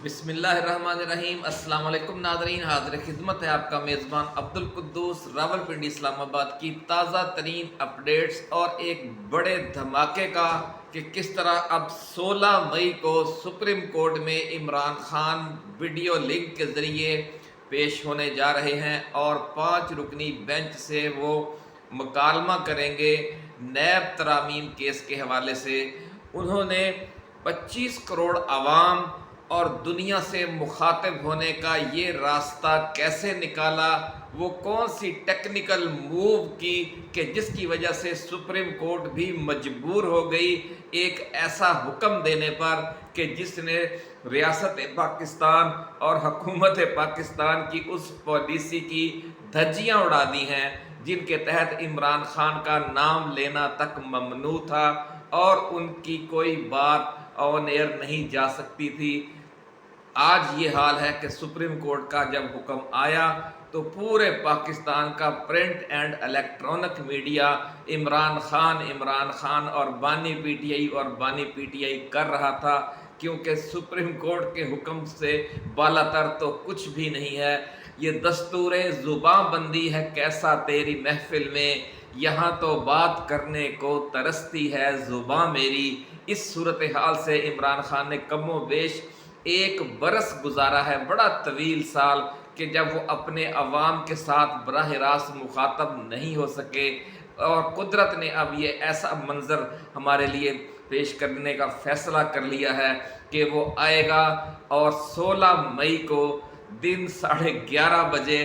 बिस्मिल्लाहिर्रहमानिर्रहीम। अस्सलाम वालेकुम नादरीन, हाज़िर खिदमत है आपका मेज़बान अब्दुल कुद्दूस रावलपिंडी इस्लामाबाद की ताज़ा तरीन अपडेट्स और एक बड़े धमाके का कि किस तरह अब 16 मई को सुप्रीम कोर्ट में इमरान खान वीडियो लिंक के ज़रिए पेश होने जा रहे हैं और 5 रुकनी बेंच से वो मुकालमा करेंगे नैब तरामीम केस के हवाले से। उन्होंने 25 करोड़ आवाम और दुनिया से मुखातिब होने का ये रास्ता कैसे निकाला, वो कौन सी टेक्निकल मूव की कि जिसकी वजह से सुप्रीम कोर्ट भी मजबूर हो गई एक ऐसा हुक्म देने पर कि जिसने रियासत पाकिस्तान और हुकूमत पाकिस्तान की उस पॉलिसी की धज्जियां उड़ा दी हैं जिनके तहत इमरान खान का नाम लेना तक ममनू था और उनकी कोई बात ऑन एयर नहीं जा सकती थी। आज ये हाल है कि सुप्रीम कोर्ट का जब हुक्म आया तो पूरे पाकिस्तान का print and electronic media Imran Khan और बानी पीटीआई कर रहा था, क्योंकि सुप्रीम कोर्ट के हुक्म से बालातर तो कुछ भी नहीं है। ये दस्तूर ज़ुबां बंदी है कैसा तेरी महफिल में, यहाँ तो बात करने को तरसती है ज़ुबां मेरी। इस सूरत हाल से इमरान खान ने कमो बेश 1 बरस गुजारा है, बड़ा तवील साल, कि जब वो अपने अवाम के साथ बराह रास्त मुखातब नहीं हो सके और कुदरत ने अब ये ऐसा मंज़र हमारे लिए पेश करने का फ़ैसला कर लिया है कि वो आएगा और 16 मई को दिन 11:30 बजे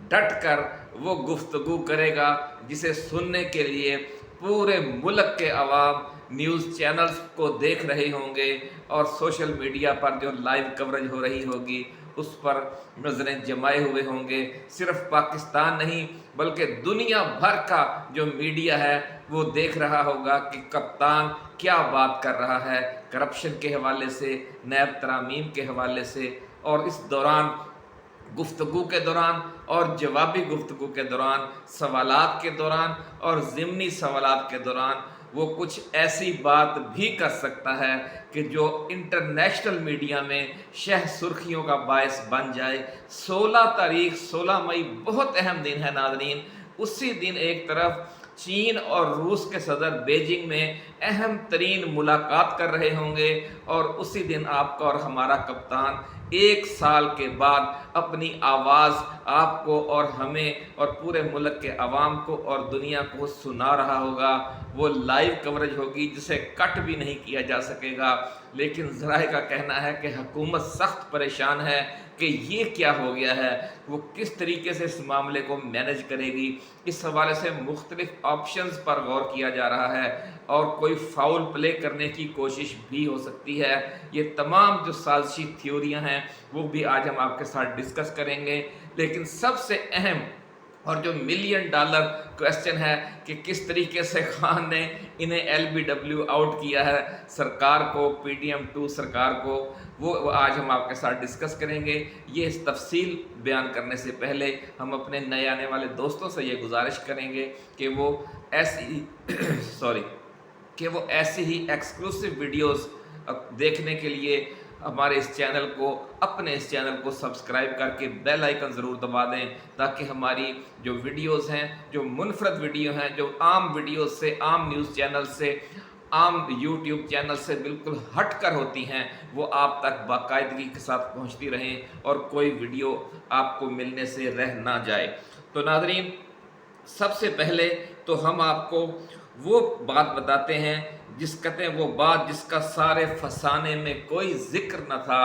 डट कर वो गुफ्तगू करेगा, जिसे सुनने के लिए पूरे मुल्क के अवाम न्यूज़ चैनल्स को देख रहे होंगे और सोशल मीडिया पर जो लाइव कवरेज हो रही होगी उस पर नज़रें जमाए हुए होंगे। सिर्फ पाकिस्तान नहीं बल्कि दुनिया भर का जो मीडिया है वो देख रहा होगा कि कप्तान क्या बात कर रहा है करप्शन के हवाले से, नैब तरामीम के हवाले से। और इस दौरान गुफ्तगू के दौरान और जवाबी गुफ्तगू के दौरान, सवालात के दौरान और ज़िमनी सवालात के दौरान वो कुछ ऐसी बात भी कर सकता है कि जो इंटरनेशनल मीडिया में शह सुर्खियों का बायस बन जाए। 16 मई बहुत अहम दिन है नाज़रीन। उसी दिन एक तरफ चीन और रूस के सदर बीजिंग में अहम तरीन मुलाकात कर रहे होंगे और उसी दिन आपका और हमारा कप्तान 1 साल के बाद अपनी आवाज़ आपको और हमें और पूरे मुल्क के अवाम को और दुनिया को सुना रहा होगा। वो लाइव कवरेज होगी जिसे कट भी नहीं किया जा सकेगा। लेकिन ज़राए का कहना है कि हुकूमत सख्त परेशान है कि ये क्या हो गया है, वो किस तरीके से इस मामले को मैनेज करेगी। इस हवाले से मुख्तलिफ ऑप्शंस पर गौर किया जा रहा है और कोई फाउल प्ले करने की कोशिश भी हो सकती है। ये तमाम जो साजिशी थ्योरियां हैं वो भी आज हम आपके साथ डिस्कस करेंगे। लेकिन सबसे अहम और जो $1,000,000 क्वेश्चन है कि किस तरीके से खान ने इन्हें LBW आउट किया है सरकार को, PDM2 सरकार को, वो आज हम आपके साथ डिस्कस करेंगे। ये इस तफसील बयान करने से पहले हम अपने नए आने वाले दोस्तों से ये गुजारिश करेंगे कि वो ऐसी ऐसी ही एक्सक्लूसिव वीडियोस देखने के लिए हमारे इस चैनल को सब्सक्राइब करके बेल आइकन ज़रूर दबा दें, ताकि हमारी जो वीडियोस हैं, जो मुनफरद वीडियो हैं, जो आम वीडियोस से, आम न्यूज़ चैनल से, आम यूट्यूब चैनल से बिल्कुल हट कर होती हैं, वो आप तक बाकायदगी के साथ पहुंचती रहें और कोई वीडियो आपको मिलने से रह ना जाए। तो नाज़रीन, सबसे पहले तो हम आपको वो बात बताते हैं वो बात जिसका सारे फसाने में कोई जिक्र न था।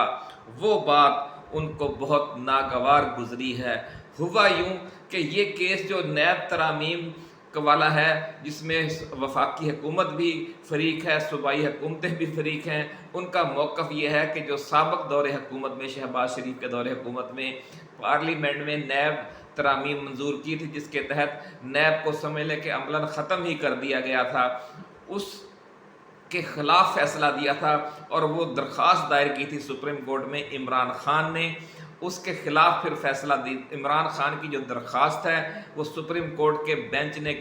वो बात उनको बहुत नागवार गुजरी है। हुआ यूं कि ये केस जो नैब तरामीम वाला है, जिसमें वफाकी हुकूमत भी फरीक है, सूबाई हुकूमतें भी फरीक हैं, उनका मौक़िफ़ ये है कि जो साबिक़ दौरे हुकूमत में, शहबाज शरीफ के दौरे हुकूमत में पार्लियामेंट में नैब तरामीम मंजूर की थी, जिसके तहत नैब को समझ लें कि अमलन ख़त्म ही कर दिया गया था, उसके ख़िलाफ़ फ़ैसला दिया था और वो दरख्वास्त दायर की थी सुप्रीम कोर्ट में इमरान खान ने। उसके ख़िलाफ़ फिर फ़ैसला दी। इमरान खान की जो दरख्वास्त है वो सुप्रीम कोर्ट के बेंच ने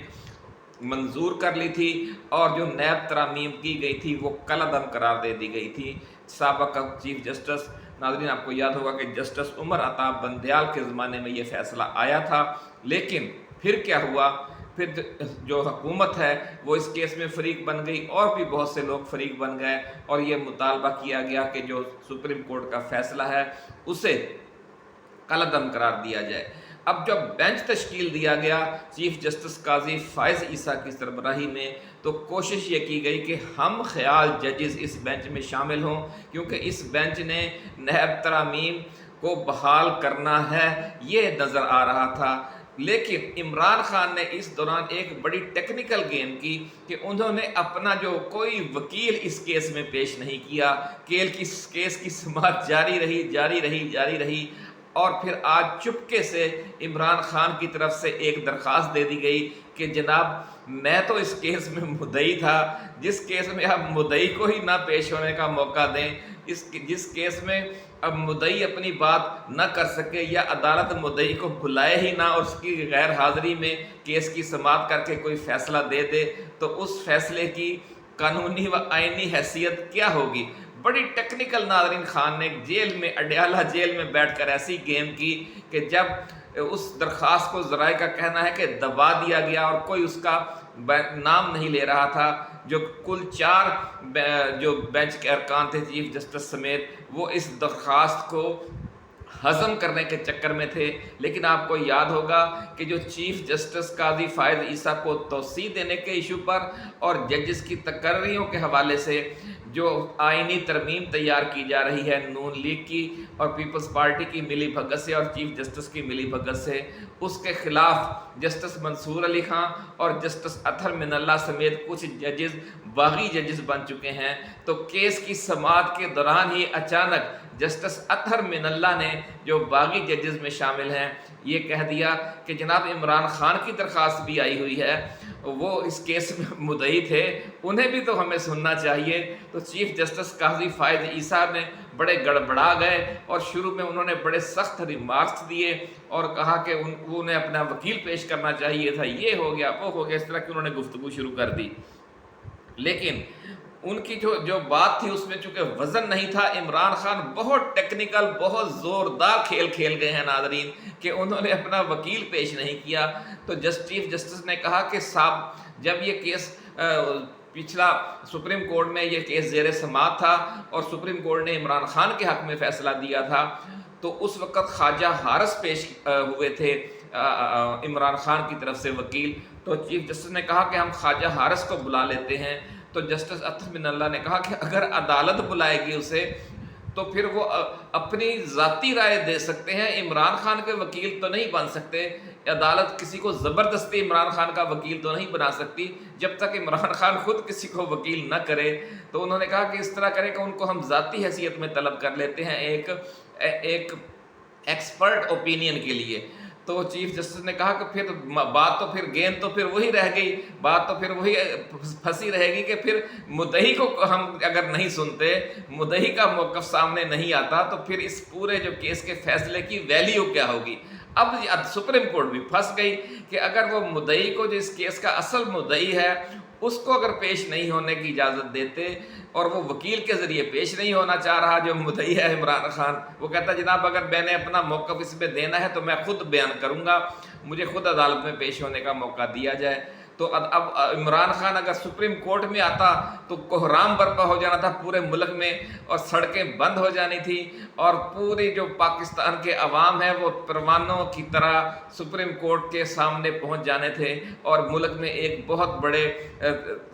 मंजूर कर ली थी और जो नैब तरामीम की गई थी वो कलअदम करार दे दी गई थी। साबका चीफ जस्टिस, नाज़रीन आपको याद होगा कि जस्टिस उमर अता बंदयाल के ज़माने में ये फ़ैसला आया था, लेकिन फिर क्या हुआ, फिर जो हुकूमत है वो इस केस में फ़रीक बन गई और भी बहुत से लोग फ़रीक बन गए और ये मुतालबा किया गया कि जो सुप्रीम कोर्ट का फ़ैसला है उसे कलअदम करार दिया जाए। अब जब बेंच तश्कील दिया गया चीफ जस्टिस काजी फ़ाइज़ ईसा की सरबराही में, तो कोशिश ये की गई कि हम ख्याल जजेस इस बेंच में शामिल हों, क्योंकि इस बेंच ने नैब तरामीम को बहाल करना है ये नज़र आ रहा था। लेकिन इमरान खान ने इस दौरान एक बड़ी टेक्निकल गेम की कि उन्होंने अपना जो कोई वकील इस केस में पेश नहीं किया, केस की समाअत जारी रही और फिर आज चुपके से इमरान खान की तरफ से एक दरख्वास्त दे दी गई कि जनाब मैं तो इस केस में मुद्दई था, जिस केस में आप मुद्दई को ही ना पेश होने का मौका दें, जिस केस में अब मुद्दई अपनी बात न कर सके या अदालत मुद्दई को बुलाए ही ना और उसकी गैर हाज़िरी में केस की समाअत करके कोई फ़ैसला दे दे, तो उस फैसले की कानूनी व आइनी हैसियत क्या होगी। बड़ी टेक्निकल नाज़रीन खान ने जेल में, अडयाला जेल में बैठकर ऐसी गेम की कि जब उस दरख्वास्त को ज़राए का कहना है कि दबा दिया गया और कोई उसका नाम नहीं ले रहा था, जो कुल 4 जो बेंच के अरकान थे चीफ जस्टिस समेत, वो इस दरख्वास्त को हज़म करने के चक्कर में थे। लेकिन आपको याद होगा कि जो चीफ जस्टिस काजी फ़ाइज़ ईसा को तौसीह देने के इशू पर और जजेस की तकर्रियों के हवाले से जो आइनी तरमीम तैयार की जा रही है नून लीग की और पीपल्स पार्टी की मिली भगत से और चीफ जस्टिस की मिली भगत से, उसके खिलाफ जस्टिस मंसूर अली खां और जस्टिस अतहर मिनल्ला समेत कुछ जजेस बागी जजेस बन चुके हैं। तो केस की समाअत के दौरान ही अचानक जस्टिस अतहर मिनल्ला ने, जो बागी जजेस में शामिल हैं, ये कह दिया कि जनाब इमरान खान की दरख्वास्त भी आई हुई है, वो इस केस में मुद्दई थे, उन्हें भी तो हमें सुनना चाहिए। तो चीफ जस्टिस काजी फ़ाइज़ ईसा ने बड़े गड़बड़ा गए और शुरू में उन्होंने बड़े सख्त रिमार्क्स दिए और कहा कि उन्हें अपना वकील पेश करना चाहिए था, ये हो गया वो हो गया, इस तरह की उन्होंने गुफ्तगू शुरू कर दी। लेकिन उनकी जो बात थी उसमें चूंकि वजन नहीं था, इमरान खान बहुत टेक्निकल, बहुत ज़ोरदार खेल गए हैं नाज़रीन, कि उन्होंने अपना वकील पेश नहीं किया। तो चीफ जस्टिस ने कहा कि साहब जब ये केस पिछला सुप्रीम कोर्ट में ये केस ज़ेर समाअत था और सुप्रीम कोर्ट ने इमरान खान के हक़ में फ़ैसला दिया था, तो उस वक़्त ख्वाजा हारिस पेश हुए थे इमरान खान की तरफ से वकील। तो चीफ जस्टिस ने कहा कि हम ख्वाजा हारिस को बुला लेते हैं। तो जस्टिस अतहर मिनल्ला ने कहा कि अगर अदालत बुलाएगी उसे तो फिर वो अपनी ज़ाती राय दे सकते हैं, इमरान खान के वकील तो नहीं बन सकते। अदालत किसी को ज़बरदस्ती इमरान खान का वकील तो नहीं बना सकती जब तक इमरान खान खुद किसी को वकील न करे। तो उन्होंने कहा कि इस तरह करें कि उनको हम ज़ाती हैसियत में तलब कर लेते हैं एक एक्सपर्ट ओपिनियन के लिए। तो चीफ जस्टिस ने कहा कि फिर बात तो फिर गेंद तो फिर वही रह गई, बात तो फिर वही फंसी रहेगी कि फिर मुद्दई को हम अगर नहीं सुनते, मुद्दई का मौक़िफ़ सामने नहीं आता, तो फिर इस पूरे जो केस के फैसले की वैल्यू क्या होगी। अब सुप्रीम कोर्ट भी फंस गई कि अगर वो मुद्दई को, जो इस केस का असल मुद्दई है, उसको अगर पेश नहीं होने की इजाज़त देते और वो वकील के ज़रिए पेश नहीं होना चाह रहा जो मुद्दई है इमरान खान, वो कहता जनाब अगर मैंने अपना मौक़िफ़ इसमें देना है तो मैं खुद बयान करूँगा, मुझे खुद अदालत में पेश होने का मौका दिया जाए। तो अब इमरान खान अगर सुप्रीम कोर्ट में आता तो कोहराम बर्पा हो जाना था पूरे मुल्क में और सड़कें बंद हो जानी थी और पूरी जो पाकिस्तान के अवाम है वो परवानों की तरह सुप्रीम कोर्ट के सामने पहुंच जाने थे और मुल्क में एक बहुत बड़े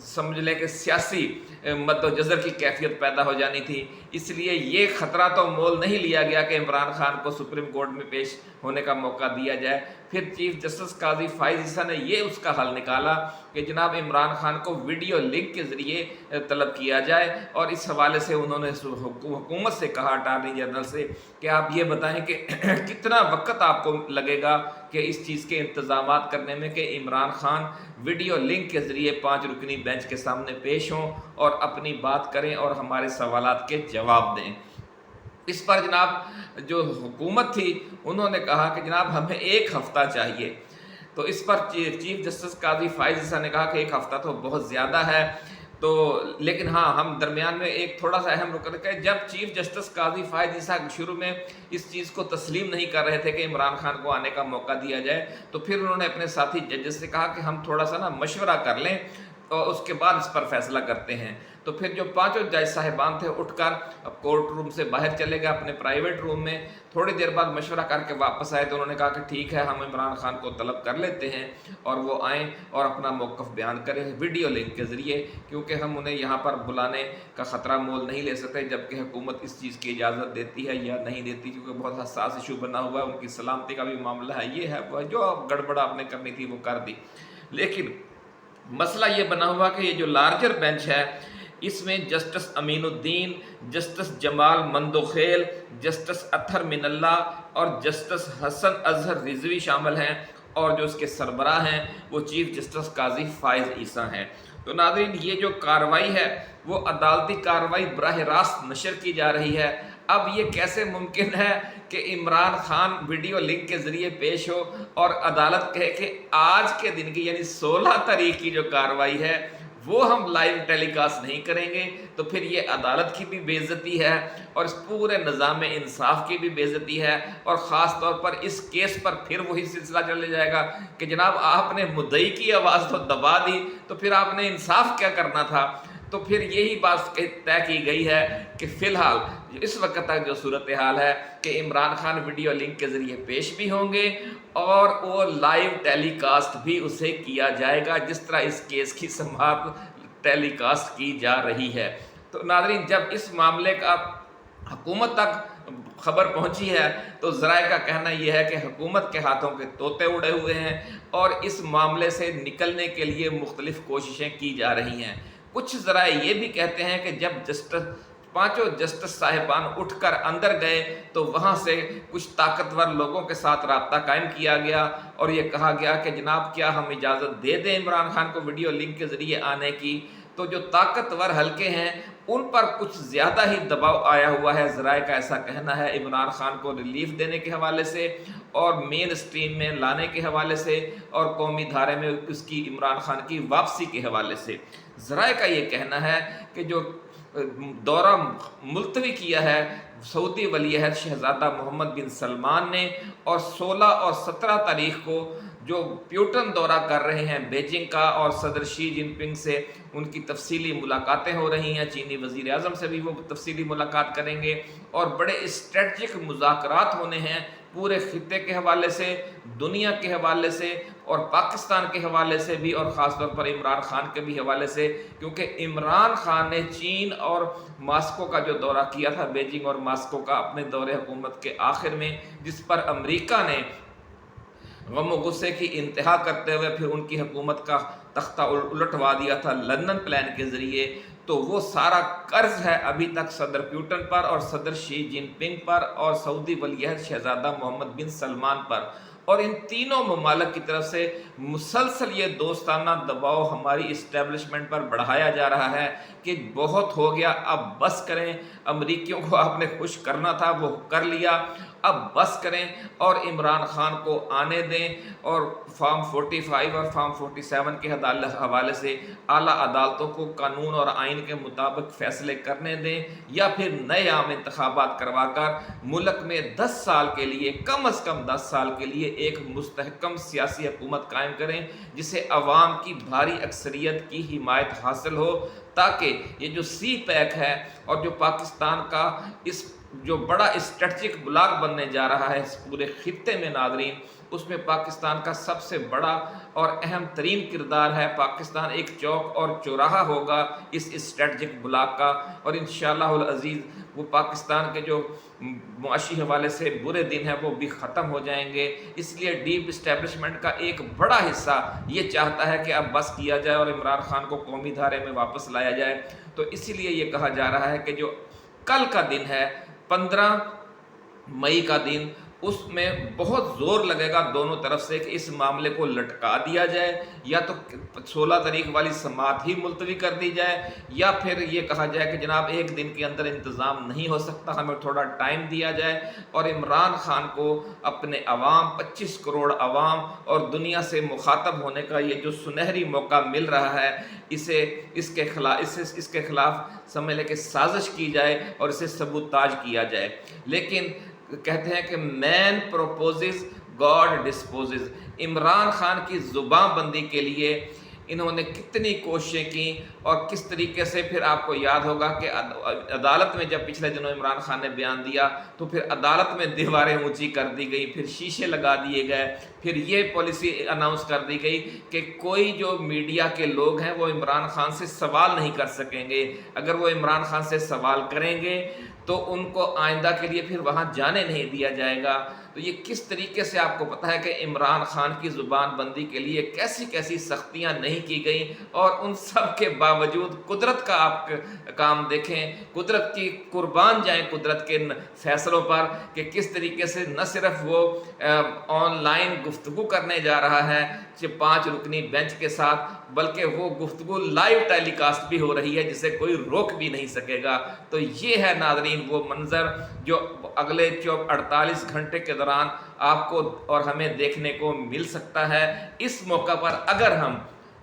समझ लें कि सियासी मद्दोजज़र की कैफियत पैदा हो जानी थी। इसलिए ये ख़तरा तो मोल नहीं लिया गया कि इमरान खान को सुप्रीम कोर्ट में पेश होने का मौका दिया जाए। फिर चीफ जस्टिस काजी फ़ाइज़ ईसा ने ये उसका हल निकाला कि जनाब इमरान खान को वीडियो लिंक के ज़रिए तलब किया जाए और इस हवाले से उन्होंने हुकूमत से कहा, अटारनी जनरल से, कि आप ये बताएं कि कितना वक्त आपको लगेगा कि इस चीज़ के इंतज़ामात करने में कि इमरान खान वीडियो लिंक के ज़रिए 5 रुकनी बेंच के सामने पेश हों और अपनी बात करें और हमारे सवालात के जवाब दें। इस पर जनाब जो हुकूमत थी उन्होंने कहा कि जनाब हमें 1 हफ़्ता चाहिए। तो इस पर चीफ जस्टिस काजी फ़ाइज़ ईसा ने कहा कि 1 हफ़्ता तो बहुत ज़्यादा है تو لیکن ہاں ہم درمیان میں ایک تھوڑا سا اہم رکن ہے، جب چیف جسٹس قاضی فائز عیسیٰ شروع میں اس چیز کو تسلیم نہیں کر رہے تھے کہ عمران خان کو آنے کا موقع دیا جائے، تو پھر انہوں نے اپنے ساتھی ججز سے کہا کہ ہم تھوڑا سا نا مشورہ کر لیں اور اس کے بعد اس پر فیصلہ کرتے ہیں۔ تو پھر جو پانچوں جج صاحبان تھے اٹھ کر اب کورٹ روم سے باہر چلے گئے اپنے پرائیویٹ روم میں، تھوڑی دیر بعد مشورہ کر کے واپس آئے تو انہوں نے کہا کہ ٹھیک ہے ہم عمران خان کو طلب کر لیتے ہیں اور وہ آئیں اور اپنا موقف بیان کریں ویڈیو لنک کے ذریعے، کیونکہ ہم انہیں یہاں پر بلانے کا خطرہ مول نہیں لے سکتے جبکہ حکومت اس چیز کی اجازت دیتی ہے یا نہیں دیتی، کیونکہ بہت حساس ایشو بنا ہوا ہے، ان کی سلامتی کا بھی معاملہ ہے، یہ ہے وہ جو گڑبڑ آپ نے کرنی تھی وہ کر دی۔ لیکن مسئلہ یہ بنا ہوا کہ یہ جو لارجر بینچ ہے اس میں جسٹس امین الدین، جسٹس جمال مندوخیل، جسٹس اطہر من اللہ اور جسٹس حسن اظہر رضوی شامل ہیں، اور جو اس کے سربراہ ہیں وہ چیف جسٹس قاضی فائز عیسیٰ ہیں۔ تو ناظرین یہ جو کارروائی ہے وہ عدالتی کارروائی براہ راست نشر کی جا رہی ہے۔ اب یہ کیسے ممکن ہے کہ عمران خان ویڈیو لنک کے ذریعے پیش ہو اور عدالت کہے کہ آج کے دن کی یعنی 16 تاریخ کی جو کارروائی ہے وہ ہم لائیو ٹیلی کاسٹ نہیں کریں گے؟ تو پھر یہ عدالت کی بھی بے عزتی ہے اور اس پورے نظام انصاف کی بھی بے عزتی ہے، اور خاص طور پر اس کیس پر پھر وہی سلسلہ چلے جائے گا کہ جناب آپ نے مدعی کی آواز تو دبا دی تو پھر آپ نے انصاف کیا کرنا تھا۔ تو پھر یہی بات طے کی گئی ہے کہ فی الحال اس وقت تک جو صورتحال ہے کہ عمران خان ویڈیو لنک کے ذریعے پیش بھی ہوں گے اور وہ لائیو ٹیلی کاسٹ بھی اسے کیا جائے گا، جس طرح اس کیس کی سماعت ٹیلی کاسٹ کی جا رہی ہے۔ تو ناظرین جب اس معاملے کا حکومت تک خبر پہنچی ہے تو ذرائع کا کہنا یہ ہے کہ حکومت کے ہاتھوں کے طوطے اڑے ہوئے ہیں اور اس معاملے سے نکلنے کے لیے مختلف کوششیں کی جا رہی ہیں۔ کچھ ذرائع یہ بھی کہتے ہیں کہ جب پانچوں جسٹس صاحبان اٹھ کر اندر گئے تو وہاں سے کچھ طاقتور لوگوں کے ساتھ رابطہ قائم کیا گیا اور یہ کہا گیا کہ جناب کیا ہم اجازت دے دیں عمران خان کو ویڈیو لنک کے ذریعے آنے کی؟ تو جو طاقتور حلقے ہیں ان پر کچھ زیادہ ہی دباؤ آیا ہوا ہے، ذرائع کا ایسا کہنا ہے، عمران خان کو ریلیف دینے کے حوالے سے اور مین سٹریم میں لانے کے حوالے سے اور قومی دھارے میں اس کی عمران خان کی واپسی کے حوالے سے۔ ذرائع کا یہ کہنا ہے کہ جو دورہ ملتوی کیا ہے سعودی ولی عہد شہزادہ محمد بن سلمان نے، اور 16 اور 17 تاریخ کو جو پیوٹن دورہ کر رہے ہیں بیجنگ کا اور صدر شی جن پنگ سے ان کی تفصیلی ملاقاتیں ہو رہی ہیں، چینی وزیر اعظم سے بھی وہ تفصیلی ملاقات کریں گے اور بڑے اسٹریٹجک مذاکرات ہونے ہیں پورے خطے کے حوالے سے، دنیا کے حوالے سے اور پاکستان کے حوالے سے بھی، اور خاص طور پر عمران خان کے بھی حوالے سے، کیونکہ عمران خان نے چین اور ماسکو کا جو دورہ کیا تھا، بیجنگ اور ماسکو کا اپنے دور حکومت کے آخر میں، جس پر امریکہ نے غم و غصے کی انتہا کرتے ہوئے پھر ان کی حکومت کا تختہ الٹوا دیا تھا لندن پلان کے ذریعے، تو وہ سارا قرض ہے ابھی تک صدر پیوٹن پر اور صدر شی جن پنگ پر اور سعودی ولی عہد شہزادہ محمد بن سلمان پر، اور ان تینوں ممالک کی طرف سے مسلسل یہ دوستانہ دباؤ ہماری اسٹیبلشمنٹ پر بڑھایا جا رہا ہے کہ بہت ہو گیا، اب بس کریں، امریکیوں کو آپ نے خوش کرنا تھا وہ کر لیا، اب بس کریں اور عمران خان کو آنے دیں اور فارم 45 اور فارم 47 کے حوالے سے اعلیٰ عدالتوں کو قانون اور آئین کے مطابق فیصلے کرنے دیں، یا پھر نئے عام انتخابات کروا کر ملک میں 10 سال کے لیے، کم از کم 10 سال کے لیے ایک مستحکم سیاسی حکومت قائم کریں جسے عوام کی بھاری اکثریت کی حمایت حاصل ہو، تاکہ یہ جو سی پیک ہے اور جو پاکستان کا اس جو بڑا اسٹریٹجک بلاک بننے جا رہا ہے اس پورے خطے میں ناظرین، اس میں پاکستان کا سب سے بڑا اور اہم ترین کردار ہے۔ پاکستان ایک چوک اور چوراہا ہوگا اس اسٹریٹجک بلاک کا، اور انشاءاللہ العزیز وہ پاکستان کے جو معاشی حوالے سے برے دن ہیں وہ بھی ختم ہو جائیں گے۔ اس لیے ڈیپ اسٹیبلشمنٹ کا ایک بڑا حصہ یہ چاہتا ہے کہ اب بس کیا جائے اور عمران خان کو قومی دھارے میں واپس لایا جائے۔ تو اسی لیے یہ کہا جا رہا ہے کہ جو کل کا دن ہے 15 مئی کا دن، اس میں بہت زور لگے گا دونوں طرف سے کہ اس معاملے کو لٹکا دیا جائے، یا تو 16 تاریخ والی سماعت ہی ملتوی کر دی جائے، یا پھر یہ کہا جائے کہ جناب ایک دن کے اندر انتظام نہیں ہو سکتا، ہمیں تھوڑا ٹائم دیا جائے، اور عمران خان کو اپنے عوام 25 کروڑ عوام اور دنیا سے مخاطب ہونے کا یہ جو سنہری موقع مل رہا ہے، اس کے خلاف سمجھ لے کہ سازش کی جائے اور اسے سبوتاژ کیا جائے۔ لیکن کہتے ہیں کہ مین پروپوزز گاڈ ڈسپوزز۔ عمران خان کی زباں بندی کے لیے انہوں نے کتنی کوششیں کی، اور کس طریقے سے پھر آپ کو یاد ہوگا کہ عدالت میں جب پچھلے دنوں عمران خان نے بیان دیا تو پھر عدالت میں دیواریں اونچی کر دی گئی، پھر شیشے لگا دیے گئے، پھر یہ پالیسی اناؤنس کر دی گئی کہ کوئی جو میڈیا کے لوگ ہیں وہ عمران خان سے سوال نہیں کر سکیں گے، اگر وہ عمران خان سے سوال کریں گے تو ان کو آئندہ کے لیے پھر وہاں جانے نہیں دیا جائے گا۔ تو یہ کس طریقے سے آپ کو پتہ ہے کہ عمران خان کی زبان بندی کے لیے کیسی کیسی سختیاں نہیں کی گئیں، اور ان سب کے باوجود قدرت کا آپ کام دیکھیں، قدرت کی قربان جائیں قدرت کے فیصلوں پر، کہ کس طریقے سے نہ صرف وہ آن لائن گفتگو کرنے جا رہا ہے 5 رکنی بینچ کے ساتھ، بلکہ وہ گفتگو لائیو ٹیلی کاسٹ بھی ہو رہی ہے جسے کوئی روک بھی نہیں سکے گا۔ تو یہ ہے ناظرین وہ منظر جو اگلے 48 گھنٹے کے دوران آپ کو اور ہمیں دیکھنے کو مل سکتا ہے۔ اس موقع پر اگر ہم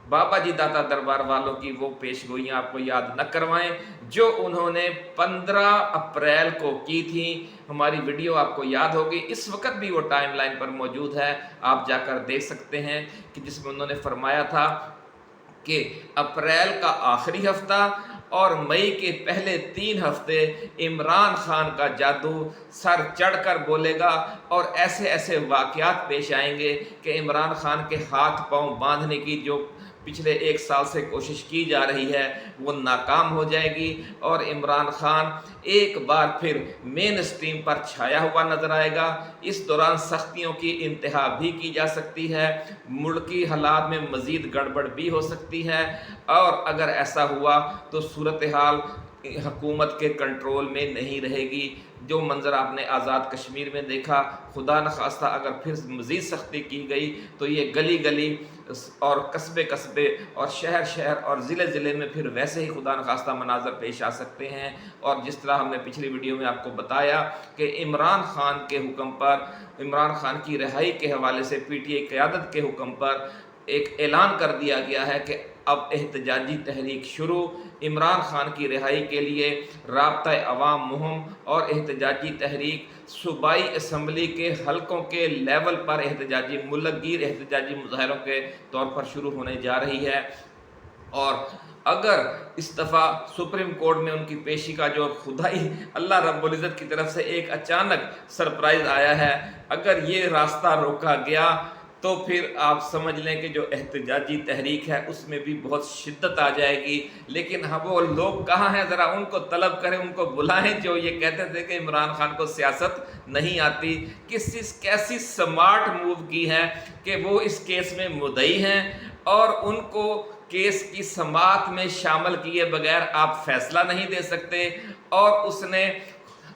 بابا جی داتا دربار والوں کی وہ پیش گوئیاں آپ کو یاد نہ کروائیں جو انہوں نے 15 اپریل کو کی تھی، ہماری ویڈیو آپ کو یاد ہوگی، اس وقت بھی وہ ٹائم لائن پر موجود ہے، آپ جا کر دیکھ سکتے ہیں، کہ جس میں انہوں نے فرمایا تھا کہ اپریل کا آخری ہفتہ اور مئی کے پہلے 3 ہفتے عمران خان کا جادو سر چڑھ کر بولے گا، اور ایسے ایسے واقعات پیش آئیں گے کہ عمران خان کے ہاتھ پاؤں باندھنے کی جو پچھلے 1 سال سے کوشش کی جا رہی ہے وہ ناکام ہو جائے گی، اور عمران خان ایک بار پھر مین اسٹریم پر چھایا ہوا نظر آئے گا۔ اس دوران سختیوں کی انتہا بھی کی جا سکتی ہے، ملکی حالات میں مزید گڑبڑ بھی ہو سکتی ہے، اور اگر ایسا ہوا تو صورتحال حکومت کے کنٹرول میں نہیں رہے گی۔ جو منظر آپ نے آزاد کشمیر میں دیکھا، خدا نخواستہ اگر پھر مزید سختی کی گئی تو یہ گلی گلی اور قصبے قصبے اور شہر شہر اور ضلع ضلع میں پھر ویسے ہی خدا نخواستہ مناظر پیش آ سکتے ہیں۔ اور جس طرح ہم نے پچھلی ویڈیو میں آپ کو بتایا کہ عمران خان کے حکم پر، عمران خان کی رہائی کے حوالے سے پی ٹی آئی قیادت کے حکم پر ایک اعلان کر دیا گیا ہے کہ اب احتجاجی تحریک شروع، عمران خان کی رہائی کے لیے رابطہ عوام مہم اور احتجاجی تحریک صوبائی اسمبلی کے حلقوں کے لیول پر احتجاجی ملک گیر احتجاجی مظاہروں کے طور پر شروع ہونے جا رہی ہے۔ اور اگر اس دفعہ سپریم کورٹ میں ان کی پیشی کا جو خدائی اللہ رب العزت کی طرف سے ایک اچانک سرپرائز آیا ہے، اگر یہ راستہ روکا گیا تو پھر آپ سمجھ لیں کہ جو احتجاجی تحریک ہے اس میں بھی بہت شدت آ جائے گی۔ لیکن ہم وہ لوگ کہاں ہیں، ذرا ان کو طلب کریں، ان کو بلائیں جو یہ کہتے تھے کہ عمران خان کو سیاست نہیں آتی۔ کیسی سمارٹ موو کی ہے کہ وہ اس کیس میں مدعی ہیں، اور ان کو کیس کی سماعت میں شامل کیے بغیر آپ فیصلہ نہیں دے سکتے، اور اس نے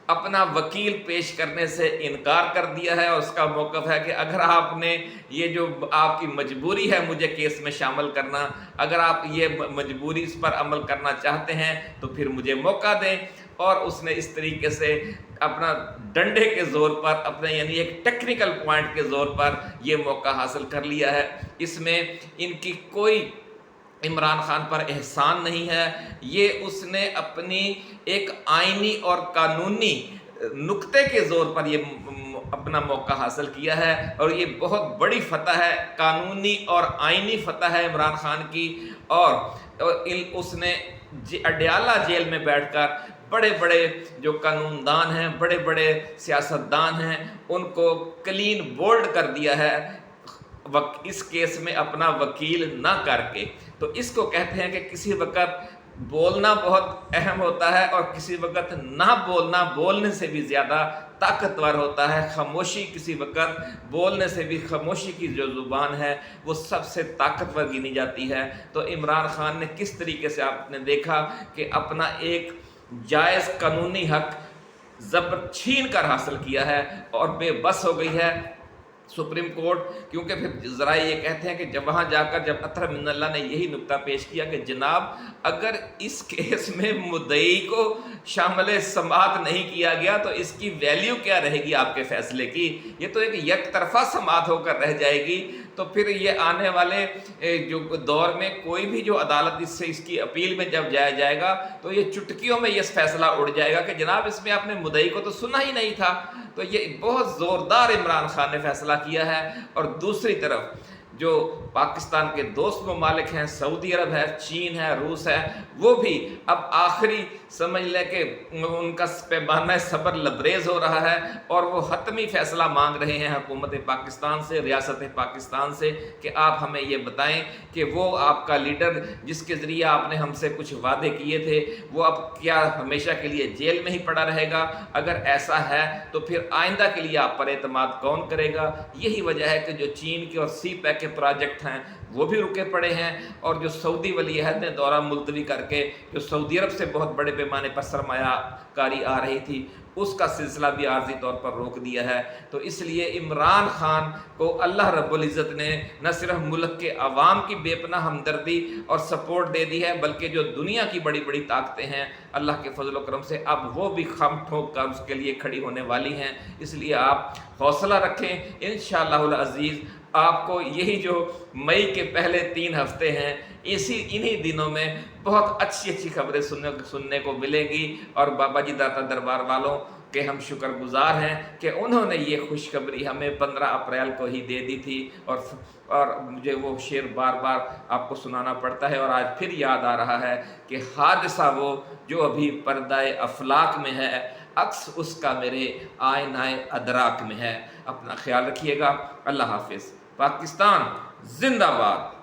اپنا وکیل پیش کرنے سے انکار کر دیا ہے، اور اس کا موقف ہے کہ اگر آپ نے یہ جو آپ کی مجبوری ہے مجھے کیس میں شامل کرنا، اگر آپ یہ مجبوری اس پر عمل کرنا چاہتے ہیں تو پھر مجھے موقع دیں۔ اور اس نے اس طریقے سے اپنا ڈنڈے کے زور پر، اپنے یعنی ایک ٹیکنیکل پوائنٹ کے زور پر یہ موقع حاصل کر لیا ہے۔ اس میں ان کی کوئی عمران خان پر احسان نہیں ہے، یہ اس نے اپنی ایک آئینی اور قانونی نقطے کے زور پر یہ اپنا موقع حاصل کیا ہے، اور یہ بہت بڑی فتح ہے، قانونی اور آئینی فتح ہے عمران خان کی۔ اور اس نے اڈیالہ جیل میں بیٹھ کر بڑے بڑے جو قانون دان ہیں، بڑے بڑے سیاست دان ہیں، ان کو کلین بولڈ کر دیا ہے اس کیس میں اپنا وکیل نہ کر کے۔ تو اس کو کہتے ہیں کہ کسی وقت بولنا بہت اہم ہوتا ہے، اور کسی وقت نہ بولنا بولنے سے بھی زیادہ طاقتور ہوتا ہے۔ خاموشی کسی وقت بولنے سے بھی، خاموشی کی جو زبان ہے وہ سب سے طاقتور گنی جاتی ہے۔ تو عمران خان نے کس طریقے سے آپ نے دیکھا کہ اپنا ایک جائز قانونی حق ज़ब्त छीन कर हासिल किया है और बेबस हो गई है सुप्रीम कोर्ट। क्योंकि फिर ज़रा ये कहते हैं कि जब वहाँ जाकर जब अतहर मिनल्ला ने यही नुक्ता पेश किया कि जनाब अगर इस केस में मुद्दई को शामिल समाअत नहीं किया गया तो इसकी वैल्यू क्या रहेगी आपके फैसले की, ये तो एक यकतरफा समाअत होकर रह जाएगी। तो फिर ये आने वाले जो दौर में कोई भी जो अदालत इससे इसकी अपील में जब जाया जाएगा तो ये चुटकियों में ये फैसला उड़ जाएगा कि जनाब इसमें आपने मुद्दई को तो सुना ही नहीं था। तो ये बहुत ज़ोरदार इमरान खान ने फैसला किया है। और दूसरी तरफ जो पाकिस्तान के दोस्त ममालिक हैं, सऊदी अरब है, चीन है, रूस है, वो भी अब आखिरी समझ लें कि उनका पैमाना सब्र लबरेज हो रहा है और वो हतमी फ़ैसला मांग रहे हैं हुकूमत पाकिस्तान से, रियासत पाकिस्तान से कि आप हमें ये बताएं कि वो आपका लीडर जिसके ज़रिए आपने हमसे कुछ वादे किए थे वो अब क्या हमेशा के लिए जेल में ही पड़ा रहेगा? अगर ऐसा है तो फिर आइंदा के लिए आप पर एतमाद कौन करेगा? यही वजह है कि जो चीन के और सी पैक के प्रोजेक्ट हैं वो भी रुके पड़े हैं और जो सऊदी वली अहद ने दौरा मुलतवी करके जो सऊदी अरब से बहुत बड़े पैमाने पर सरमायाकारी आ रही थी उसका सिलसिला भी आर्जी तौर पर रोक दिया है। तो इसलिए इमरान खान को अल्लाह रब्बुल इज़्ज़त ने न सिर्फ मुल्क के अवाम की बेपनाह हमदर्दी और सपोर्ट दे दी है बल्कि जो दुनिया की बड़ी बड़ी ताकतें हैं अल्लाह के फजल करम से अब वो भी खम ठोक कर उसके लिए खड़ी होने वाली हैं। इसलिए आप हौसला रखें, इंशाअल्लाहुल अज़ीज़ आपको यही जो मई के पहले 3 हफ्ते हैं इन्हीं दिनों में बहुत अच्छी अच्छी खबरें सुनने को मिलेंगी। और बाबा जी दाता दरबार वालों के हम शुक्रगुजार हैं कि उन्होंने ये खुशखबरी हमें 15 अप्रैल को ही दे दी थी और मुझे वो शेर बार बार आपको सुनाना पड़ता है और आज फिर याद आ रहा है कि हादसा वो जो अभी पर्दाए अफलाक में है अक्स उसका मेरे आईनाए अदराक में है। अपना ख्याल रखिएगा। अल्लाह हाफिज़। पाकिस्तान जिंदाबाद।